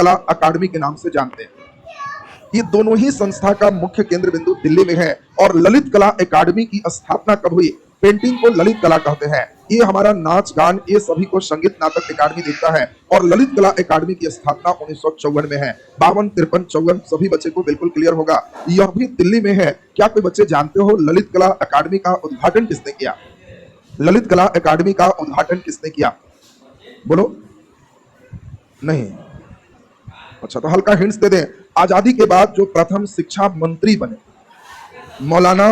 कला अकादमी के नाम से जानते हैं। ये दोनों ही संस्था का मुख्य केंद्र बिंदु दिल्ली में है। और ललित कला अकादमी की स्थापना कब हुई? पेंटिंग को ललित कला कहते हैं। ये हमारा नाच गान ये सभी को संगीत नाटक अकादमी देखता है। और ललित कला अकादमी की स्थापना 1954 में है। 52, 53, 54 सभी बच्चे को बिल्कुल क्लियर होगा। यह भी दिल्ली में है। क्या कोई बच्चे जानते हो ललित कला अकादमी का उद्घाटन किसने किया? ललित कला अकादमी का उद्घाटन किसने किया? बोलो। नहीं। अच्छा, तो हल्का हिंट्स दे दें। आजादी के बाद जो प्रथम शिक्षा मंत्री बने मौलाना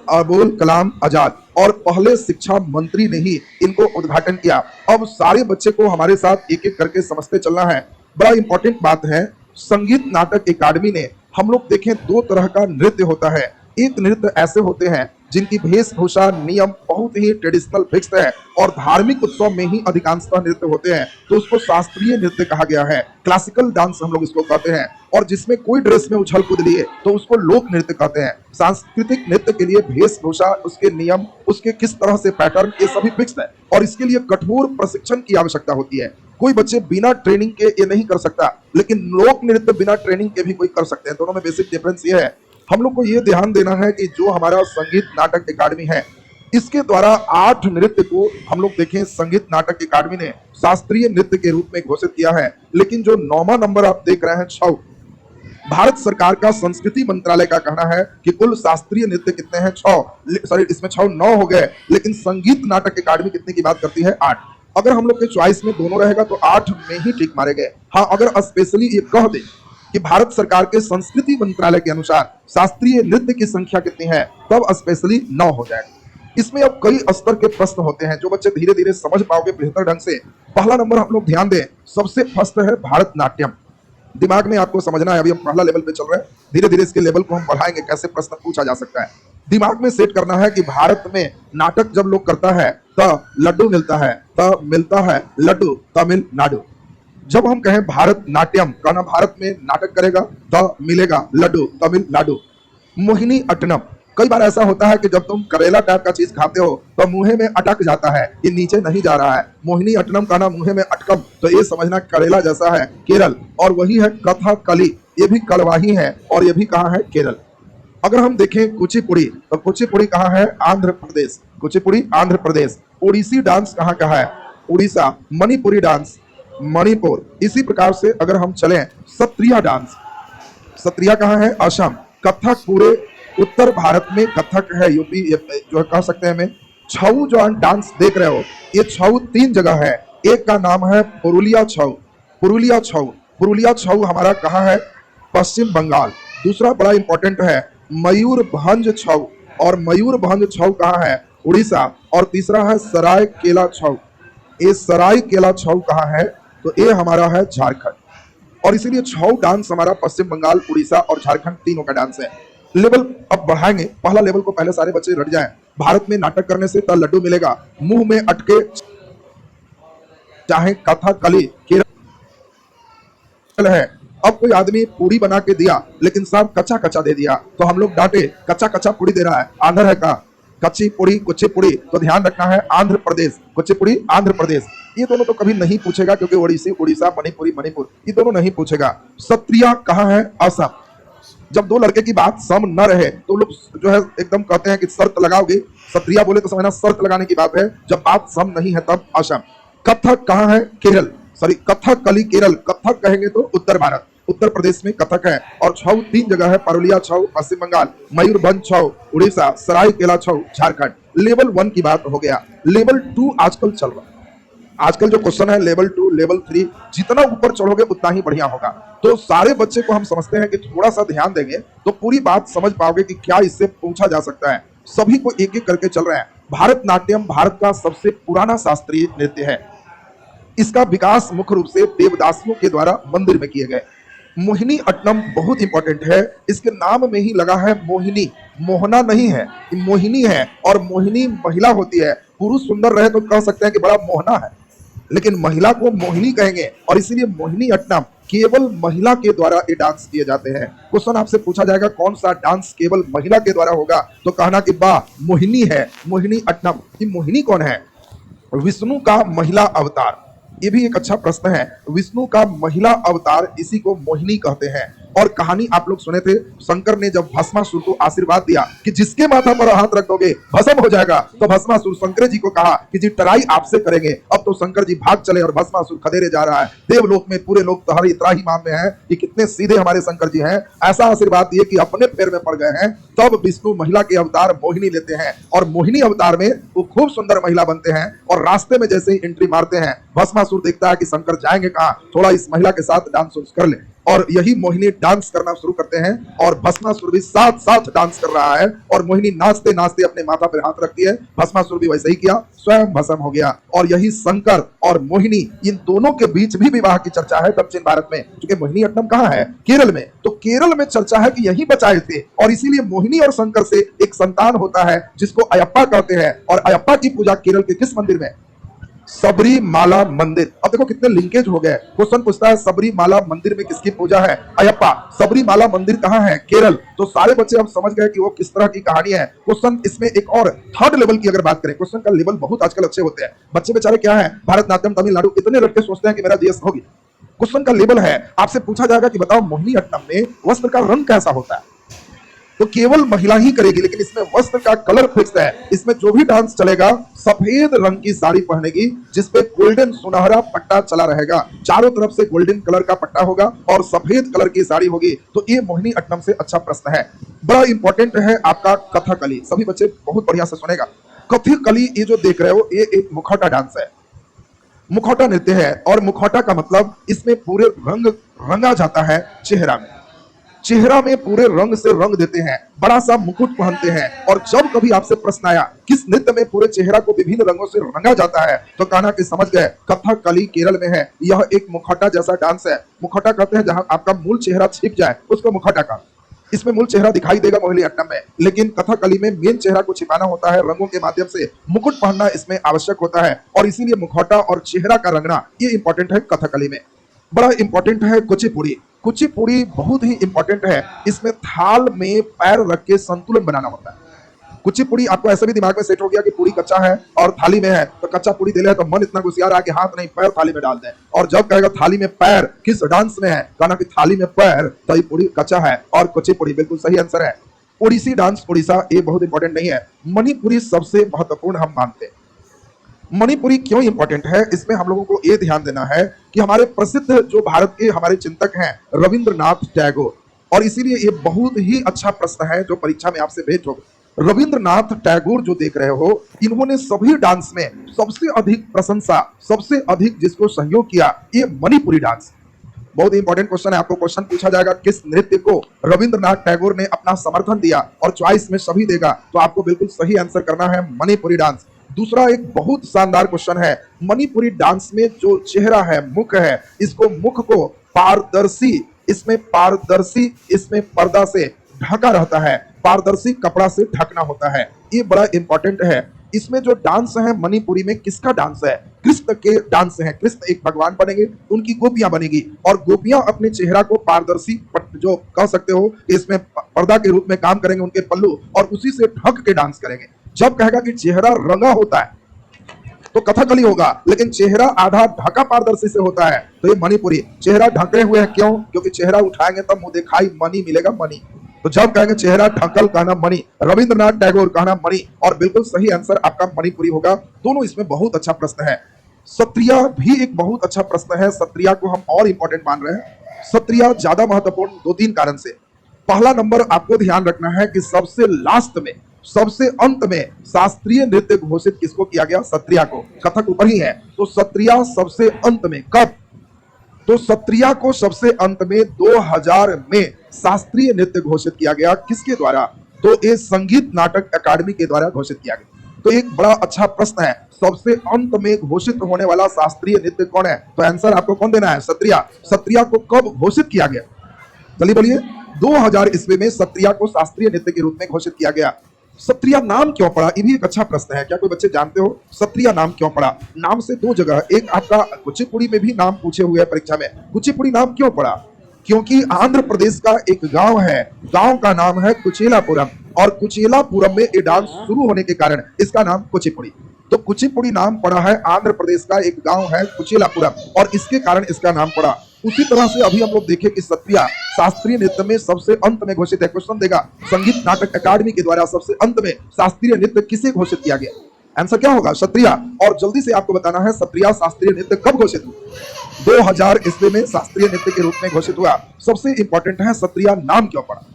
अबुल कलाम आजाद, और पहले शिक्षा मंत्री ने ही इनको उद्घाटन किया। अब सारे बच्चे को हमारे साथ एक एक करके समझते चलना है। बड़ा इंपॉर्टेंट बात है, संगीत नाटक अकादमी ने हम लोग देखें दो तरह का नृत्य होता है। एक नृत्य ऐसे होते हैं जिनकी वेशभूषा नियम बहुत ही ट्रेडिशनल फिक्स है और धार्मिक उत्सव में ही अधिकांशतः नृत्य होते हैं, तो उसको शास्त्रीय नृत्य कहा गया है। क्लासिकल डांस हम लोग इसको कहते हैं। और जिसमें कोई ड्रेस में उछल कूद लिए तो उसको लोक नृत्य कहते हैं। सांस्कृतिक नृत्य के लिए वेशभूषा, उसके नियम, उसके किस तरह से पैटर्न, ये सभी फिक्स है और इसके लिए कठोर प्रशिक्षण की आवश्यकता होती है। कोई बच्चे बिना ट्रेनिंग के ये नहीं कर सकता, लेकिन लोक नृत्य बिना ट्रेनिंग के भी कोई कर सकते हैं। दोनों में बेसिक डिफरेंस ये है। हम लोग को ये ध्यान देना है कि जो हमारा संगीत नाटक अकादमी है, इसके द्वारा 8 नृत्य को हम लोग देखें संगीत नाटक अकादमी ने शास्त्रीय नृत्य के रूप में घोषित किया है। लेकिन जो 9वां नंबर आप देख रहे हैं छऊ, भारत सरकार का संस्कृति मंत्रालय का कहना है कि कुल शास्त्रीय नृत्य कितने हैं? 6। सॉरी, इसमें 6 9 हो गए, लेकिन संगीत नाटक अकादमी कितने की बात करती है? 8। अगर हम लोग के चॉइस में दोनों रहेगा तो 8 में ही टिक मारे गए। हाँ, अगर स्पेशली ये कह दे कि भारत सरकार के संस्कृति मंत्रालय के अनुसार शास्त्रीय नृत्य की संख्या कितनी है, तब स्पेशली 9 हो जाएगा। इसमें अब कई स्तर के प्रश्न होते हैं जो बच्चे धीरे धीरे समझ पाओगे बेहतर ढंग से। पहला नंबर हम लोग ध्यान दें, सबसे फर्स्ट है भारतनाट्यम। दिमाग में आपको समझना है, अभी हम पहला लेवल पे चल रहे हैं, धीरे धीरे इसके लेवल को हम बढ़ाएंगे, कैसे प्रश्न पूछा जा सकता है। दिमाग में सेट करना है कि भारत में नाटक जब लोग करता है तो लड्डू मिलता है, तो मिलता है लड्डू तमिलनाडु। जब हम कहें भारत नाट्यम, कहना भारत में नाटक करेगा तो मिलेगा लड्डू तमिलनाडु। मोहिनी अट्टनम, कई बार ऐसा होता है कि जब तुम करेला टाइप का चीज खाते हो तो मुंह में अटक जाता है, ये नीचे नहीं जा रहा है। मोहिनी अट्टनम कहना मुंह में अटकम, तो ये समझना करेला जैसा है केरल। और वही है कथकली, ये भी कलवाही है और ये भी कहाँ है? केरल। अगर हम देखें कुचिपुड़ी, तो कुचिपुड़ी कहाँ है? आंध्र प्रदेश। कुचिपुड़ी आंध्र प्रदेश। ओडिसी डांस कहाँ का है? उड़ीसा। मणिपुरी डांस मणिपुर। इसी प्रकार से अगर हम चलें सत्रिया डांस, सत्रिया कहाँ है? असम। कथक पूरे उत्तर भारत में कथक है, यूपी जो है कह सकते हैं। हमें छऊ जो डांस देख रहे हो, ये छऊ 3 जगह है। एक का नाम है पुरुलिया छऊ। पुरुलिया छऊ, पुरुलिया छऊ हमारा कहाँ है? पश्चिम बंगाल। दूसरा बड़ा इंपॉर्टेंट है मयूरभंज छऊ, और मयूरभंज छऊ कहाँ है? उड़ीसा। और तीसरा है सराय केला छऊ। ये सराय केला छऊ कहाँ है? तो ये हमारा है झारखंड। और इसीलिए छऊ डांस हमारा पश्चिम बंगाल, उड़ीसा और झारखंड तीनों का डांस है। लेवल अब बढ़ाएंगे, पहला लेवल को पहले सारे बच्चे रट जाएं। भारत में नाटक करने से तो लड्डू मिलेगा, मुंह में अटके चाहे कथकली केरल है। अब कोई आदमी पूरी बना के दिया लेकिन सब कच्चा कच्चा दे दिया, तो हम लोग डांटे कच्चा कच्चा पूरी दे रहा है, आंध्र है का? कच्ची पुड़ी कुचिपुड़ी, तो ध्यान रखना है आंध्र प्रदेश। कुचिपुड़ी आंध्र प्रदेश। ये दोनों तो कभी नहीं पूछेगा क्योंकि ओडिसी उड़ीसा, मणिपुरी मणिपुर, ये दोनों नहीं पूछेगा। सत्रिया कहाँ है? असम। जब दो लड़के की बात सम न रहे तो लोग जो है एकदम कहते हैं कि शर्त लगाओगे। सत्रिया बोले तो समझना शर्त लगाने की बात है, जब बात सम नहीं है तब असम। कथक कहाँ है? केरल। सॉरी, कथकली केरल। कथक कहेंगे तो उत्तर भारत, उत्तर प्रदेश में कथक है। और छऊ 3 जगह है, पुरुलिया छऊ पश्चिम बंगाल, मयूरभंज छऊ उड़ीसा, सरायकेला छऊ झारखंड। लेवल 1 की बात हो गया। लेवल 2 आजकल चल रहा है। आजकल जो क्वेश्चन है लेवल 2, लेवल 3, जितना ऊपर चढ़ोगे उतना ही बढ़िया होगा। तो सारे बच्चे को हम समझते हैं कि थोड़ा सा ध्यान देंगे तो पूरी बात समझ पाओगे कि क्या इससे पूछा जा सकता है। सभी को एक एक करके चल रहे हैं। भारतनाट्यम भारत का सबसे पुराना शास्त्रीय नृत्य है। इसका विकास मुख्य रूप से देवदासियों के द्वारा मंदिर में किए गए। मोहिनी अट्टनम बहुत इंपॉर्टेंट है, इसके नाम में ही लगा है मोहिनी, मोहना नहीं है, मोहिनी है। और मोहिनी महिला होती है। पुरुष सुंदर रहे तो कह सकते हैं कि बड़ा मोहना है, लेकिन महिला को मोहिनी कहेंगे और इसीलिए मोहिनी अट्टनम केवल महिला के द्वारा ये डांस किए जाते हैं। क्वेश्चन आपसे पूछा जाएगा कौन सा डांस केवल महिला के द्वारा होगा, तो कहना कि वाह मोहिनी है, मोहिनी अट्टनम। ये मोहिनी कौन है? विष्णु का महिला अवतार। ये भी एक अच्छा प्रश्न है। विष्णु का महिला अवतार, इसी को मोहिनी कहते हैं। और कहानी आप लोग सुने थे, शंकर ने जब भस्मासुर को आशीर्वाद दिया कि जिसके माथा पर हाथ रख दोगे भस्म हो जाएगा, तो भस्मासुर शंकर जी को कहा कि जी टराई आपसे करेंगे। अब तो शंकर जी भाग चले और भस्मासुर खदेरे जा रहा है। देवलोक में पूरे लोग तुम्हारी त्राही मान में हैं कि कितने सीधे हमारे शंकर जी हैं। ऐसा आशीर्वाद दिए कि अपने पैर में पड़ गए हैं। तब विष्णु महिला के अवतार मोहिनी लेते हैं और मोहिनी अवतार में वो खूब सुंदर महिला बनते हैं। और रास्ते में जैसे ही एंट्री मारते हैं, भस्मासुर देखता है कि शंकर जाएंगे कहाँ, थोड़ा इस महिला के साथ डांस कर ले। और यही मोहिनी डांस करना शुरू करते हैं और भस्मासुर भी साथ साथ डांस कर रहा है। और मोहिनी नाचते नाचते अपने माथा पर हाथ रखती है, भस्मासुर भी वैसे ही किया, स्वयं भस्म हो गया। और यही शंकर और मोहिनी, इन दोनों के बीच भी विवाह की चर्चा है दक्षिण भारत में, क्योंकि मोहिनी अट्टम कहाँ है, केरल में। तो केरल में चर्चा है कि यही बचाए थे और इसीलिए मोहिनी और शंकर से एक संतान होता है जिसको अयप्पा कहते हैं। और अयप्पा की पूजा केरल के किस मंदिर में, सबरीमाला मंदिर। अब देखो कितने लिंकेज हो गए। क्वेश्चन पूछता है सबरीमाला मंदिर में किसकी पूजा है, अयप्पा। सबरीमाला मंदिर कहाँ है, केरल। तो सारे बच्चे अब समझ गए कि वो किस तरह की कहानी है। क्वेश्चन इसमें एक और थर्ड लेवल की अगर बात करें, क्वेश्चन का लेवल बहुत आजकल अच्छे होते हैं। बच्चे बेचारे क्या है, भारतनाट्यम तमिलनाडु इतने रट के सोचते हैं कि मेरा जीएस होगी। क्वेश्चन का लेवल है, आपसे पूछा जाएगा कि बताओ मोहिनी अट्टम में वस्त्र का रंग कैसा होता है, तो केवल महिला ही करेगी, लेकिन इसमें वस्त्र का कलर फिक्स है। इसमें जो भी डांस चलेगा सफेद रंग की साड़ी पहनेगी जिसपे गोल्डन सुनहरा पट्टा चला रहेगा, चारों तरफ से गोल्डन कलर का पट्टा होगा और सफेद कलर की साड़ी होगी। तो ये मोहिनी अट्टम से अच्छा प्रश्न है। बड़ा इंपॉर्टेंट है आपका कथकली। सभी बच्चे बहुत बढ़िया से सुनेगा। कथकली ये जो देख रहे हो, ये एक मुखौटा डांस है, मुखौटा नृत्य है। और मुखौटा का मतलब इसमें पूरे रंग रंगा जाता है चेहरा में, चेहरा में पूरे रंग से रंग देते हैं, बड़ा सा मुकुट पहनते हैं। और जब कभी आपसे प्रश्न आया किस नृत्य में पूरे चेहरा को विभिन्न रंगों से रंगा जाता है, तो कहना कि समझ गए कथकली केरल में है। यह एक मुखौटा जैसा डांस है। मुखौटा कहते हैं जहां आपका मूल चेहरा छिप जाए उसको मुखौटा का। इसमें मूल चेहरा दिखाई देगा मोहिनी अट्टम में, लेकिन कथकली में मेन चेहरा को छिपाना होता है रंगों के माध्यम से। मुकुट पहनना इसमें आवश्यक होता है और इसीलिए मुखौटा और चेहरा का रंगना ये इंपॉर्टेंट है कथकली में। बड़ा इंपॉर्टेंट है कुचिपुड़ी। कुचिपुड़ी बहुत ही इंपॉर्टेंट है। इसमें थाल में पैर रख के संतुलन बनाना होता है। कुचिपुड़ी आपको ऐसे भी दिमाग में सेट हो गया कि पूरी कच्चा है और थाली में है, तो कच्चा पूरी दे ले तो मन इतना घुसियार आ कि हाथ नहीं पैर थाली में डाल दे। और जब कहेगा थाली में पैर, किस डांस में है, कहना कि थाली में पैर, तो ये पूरी कच्चा है और कुचिपुड़ी बिल्कुल सही आंसर है। ओडिसी डांस, उड़ीसा, ये बहुत इंपॉर्टेंट नहीं है। मणिपुरी सबसे महत्वपूर्ण हम मानते हैं। मणिपुरी क्यों इंपॉर्टेंट है, इसमें हम लोगों को यह ध्यान देना है कि हमारे प्रसिद्ध जो भारत के हमारे चिंतक हैं रविंद्रनाथ टैगोर, और इसीलिए ये बहुत ही अच्छा प्रश्न है जो परीक्षा में आपसे भेज होगा। रविंद्रनाथ टैगोर जो देख रहे हो, इन्होंने सभी डांस में सबसे अधिक प्रशंसा, सबसे अधिक जिसको सहयोग किया, ये मणिपुरी डांस। बहुत इंपॉर्टेंट क्वेश्चन है। आपको क्वेश्चन पूछा जाएगा किस नृत्य को रविंद्रनाथ टैगोर ने अपना समर्थन दिया, और चॉइस में सभी देगा, तो आपको बिल्कुल सही आंसर करना है मणिपुरी डांस। दूसरा एक बहुत शानदार क्वेश्चन है, मणिपुरी डांस में जो चेहरा है, मुख है, इसको मुख को पारदर्शी, इसमें पारदर्शी, इसमें पर्दा से ढका रहता है, पारदर्शी कपड़ा से ढकना होता है। ये बड़ा इंपॉर्टेंट है। इसमें जो डांस है मणिपुरी में, किसका डांस है, कृष्ण के डांस है। कृष्ण एक भगवान बनेंगे, उनकी गोपियां बनेगी और गोपियां अपने चेहरा को पारदर्शी, जो कह सकते हो इसमें पर्दा के रूप में काम करेंगे उनके पल्लू, और उसी से ढक के डांस करेंगे। जब कहेगा कि चेहरा रंगा होता है तो कथकली होगा, लेकिन चेहरा आधा ढका पारदर्शी से होता है तो ये मणिपुरी। चेहरा ढके हुए है क्यों, क्योंकि चेहरा उठाएंगे तब मुंह दिखाई मणि मिलेगा, मणि। तो जब कहेंगे चेहरा ढकल, कहना मणि। रविंद्रनाथ टैगोर, कहना मणि। और बिल्कुल सही आंसर आपका मणिपुरी होगा। दोनों इसमें बहुत अच्छा प्रश्न है। सत्रिया भी एक बहुत अच्छा प्रश्न है। सत्रिया को हम और इंपॉर्टेंट मान रहे हैं। सत्रिया ज्यादा महत्वपूर्ण 2-3 कारण से। पहला नंबर आपको ध्यान रखना है कि सबसे लास्ट में, सबसे अंत में शास्त्रीय नृत्य घोषित किसको किया गया, सत्रिया को। कथक ऊपर ही है, तो सत्रिया सबसे अंत में। कब, तो सत्रिया को सबसे अंत में 2000 में शास्त्रीय नृत्य घोषित किया गया। किसके द्वारा, तो ये संगीत नाटक अकादमी के द्वारा घोषित किया गया। तो एक बड़ा अच्छा प्रश्न है, सबसे अंत में घोषित होने वाला शास्त्रीय नृत्य कौन है, तो आंसर आपको कौन देना है, सत्रिया। सत्रिया को कब घोषित किया गया, चलिए बोलिए। 2000 ईस्वी में सत्रिया को शास्त्रीय नृत्य के रूप में घोषित किया गया। सत्रिया नाम क्यों पड़ा, ये भी एक अच्छा प्रश्न है। क्या कोई बच्चे जानते हो सत्रिया नाम क्यों पड़ा? नाम से 2 जगह, एक आपका कुचिपुड़ी में भी नाम पूछे हुए हैं परीक्षा में। कुचिपुड़ी नाम क्यों पड़ा, क्योंकि आंध्र प्रदेश का एक गांव है, गांव का नाम है कुचेलापुरम, और कुचेलापुरम में ये डांस शुरू होने के कारण इसका नाम कुचिपुड़ी। तो कुचिपुड़ी नाम पड़ा है आंध्र प्रदेश का एक गांव है कुचिलापुरम और इसके कारण इसका नाम पड़ा। उसी तरह से अभी हम लोग देखें कि सत्रिया शास्त्रीय नृत्य में सबसे अंत में घोषित है। क्वेश्चन देगा संगीत नाटक अकादमी के द्वारा सबसे अंत में शास्त्रीय नृत्य किसे घोषित किया गया? आंसर क्या होगा? सत्रिया। और जल्दी से आपको बताना है सत्रिया शास्त्रीय नृत्य कब घोषित हुआ? 2000 ईस्वी में शास्त्रीय नृत्य के रूप में घोषित हुआ। सबसे इंपॉर्टेंट है सत्रिया नाम क्यों पड़ा?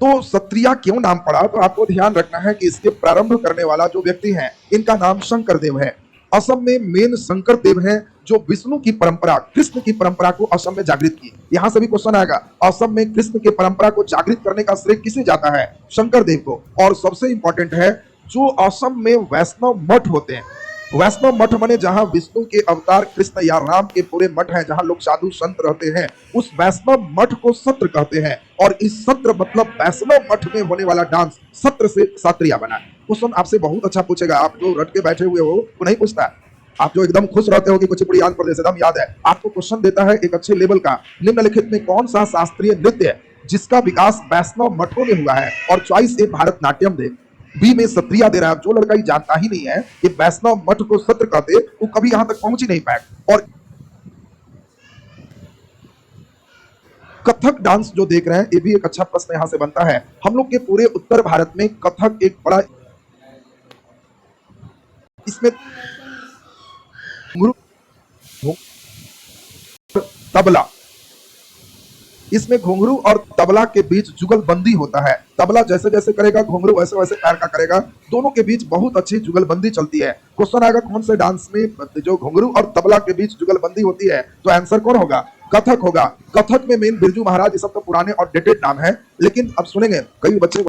तो सत्रिया क्यों नाम पड़ा? तो आपको ध्यान रखना है कि इसके प्रारंभ करने वाला जो व्यक्ति है इनका नाम शंकर देव है। असम में मेन शंकर देव है जो विष्णु की परंपरा, कृष्ण की परंपरा को असम में जागृत की। यहां से भी क्वेश्चन आएगा, असम में कृष्ण की परंपरा को जागृत करने का श्रेय किसे जाता है? शंकर देव को। और सबसे इंपॉर्टेंट है जो असम में वैष्णव मठ होते हैं, वैष्णव मठ माने जहां विष्णु के अवतार कृष्ण या राम के पूरे मठ हैं, जहां लोग साधु संत रहते हैं, उस वैष्णव मठ को सत्र कहते हैं। और इस सत्र मतलब वैष्णव मठ में होने वाला डांस सत्र से शास्त्रीय बना। क्वेश्चन आपसे बहुत अच्छा पूछेगा, आप जो रट के बैठे हुए हो वो नहीं पूछता। आप जो एकदम खुश रहते हो कि कुचिपुड़ी आंध्र प्रदेश एकदम याद है, आपको क्वेश्चन देता है एक अच्छे लेवल का, निम्नलिखित में कौन सा शास्त्रीय नृत्य है जिसका विकास वैष्णव मठों में हुआ है? और चॉइस ए भारतनाट्यम दे, बी में सत्रिया दे रहा है। जो लड़का ही जानता ही नहीं है कि वैष्णव मठ को सत्र कहते, वो कभी यहां तक पहुंच ही नहीं पाएगा। और कथक डांस जो देख रहे हैं, ये भी एक अच्छा प्रश्न यहां से बनता है। हम लोग के पूरे उत्तर भारत में कथक एक बड़ा, इसमें घुंघरू, तबला, इसमें घुंघरू और तबला के बीच जुगलबंदी होता है। तबला जैसे जैसे करेगा, घुंघरू वैसे वैसे पैर का करेगा, दोनों के बीच बहुत अच्छी जुगलबंदी चलती है। क्वेश्चन आएगा कौन से डांस में जो घुंघरू और तबला के बीच जुगलबंदी होती है? तो आंसर कौन होगा? कथक होगा। कथक में मेन बिरजू महाराज, ये सब तो पुराने और डेटेड नाम है, लेकिन अब सुनेंगे कई बच्चे